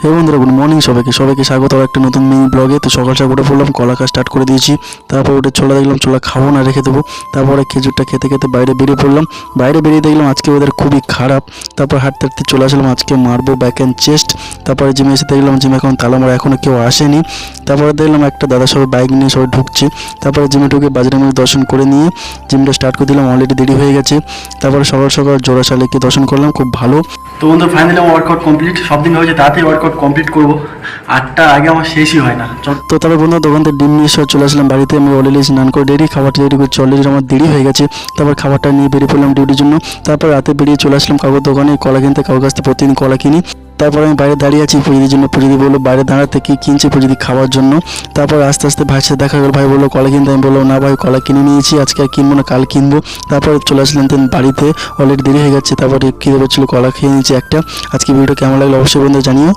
হে বন্ধুরা, good morning সবাইকে স্বাগত আর একটা নতুন মিনি ব্লগে। তো সকাল সকাল উঠে পড়লাম, কলা খাওয়া স্টার্ট করে দিয়েছি। তারপর উঠে ছোলা দেখলাম ছোলা খাবো না, রেখে দেবো। তারপরে খেজুরটা খেতে খেতে বাইরে বেরিয়ে পড়লাম। বাইরে বেরিয়ে দেখলাম আজকে ওদের খুবই খারাপ। তারপর হাঁটতে হাঁটতে চলে আসলাম, আজকে মারবো ব্যাক অ্যান্ড চেস্ট। তারপরে জিমে এসে দেখলাম জিমে এখন তালা মারা, এখনও কেউ আসেনি। তারপরে দেখলাম একটা দাদা সবাই বাইক নিয়ে সবাই ঢুকছে। তারপরে জিমে ঢুকে বাজরঙ্গী দর্শন করে নিয়ে জিমটা স্টার্ট করে দিলাম, অলরেডি দেরি হয়ে গেছে। তারপরে সকাল সকাল জোড়া শালিকে দর্শন করলাম, খুব ভালো। তো বন্ধু ফাইনালি আমার ওয়ার্কআউট কমপ্লিট। সব দিন হয়েছে তাড়াতাড়ি ওয়ার্কআউট কমপ্লিট করবো, 8টার আগে আমার শেষই হয় না। তো তারপর বন্ধু দোকান থেকে ডিম নিয়ে চলে আসলাম বাড়িতে। আমি অলরেডি স্নান করে রেডি, খাবারটা রেডি করছি, অলরেডি আমার দেরি হয়ে গেছে। তারপর খাবারটা নিয়ে বেরিয়ে পড়লাম ডিউটির জন্য। তারপর রাতে বেরিয়ে চলে আসলাম কাকুর দোকানে কলা কিনতে। কাকুর কাছ থেকে প্রতিদিন কলা কিনি। তারপর আমি বাইরে দাঁড়িয়ে আছি পুজোদির জন্য। পুজোদি বললো বাইরে দাঁড়াতে কি কিনছে পুজোদি খাওয়ার জন্য। তারপর আস্তে আস্তে ভাইয়ের সাথে দেখা গেল, ভাই বললো কলা কিনতে। আমি বললাম না ভাই, কলা কিনে নিয়েছি, আজকে আর কিনবো না, কাল কিনবো। তারপর চলে আসলাম বাড়িতে, অলরেডি দেরি হয়ে যাচ্ছে। তারপরে খিদে পাচ্ছিল, কলা খেয়ে নিয়েছি একটা। আজকে ভিডিওটা কেমন লাগলো অবশ্যই বন্ধু জানিও।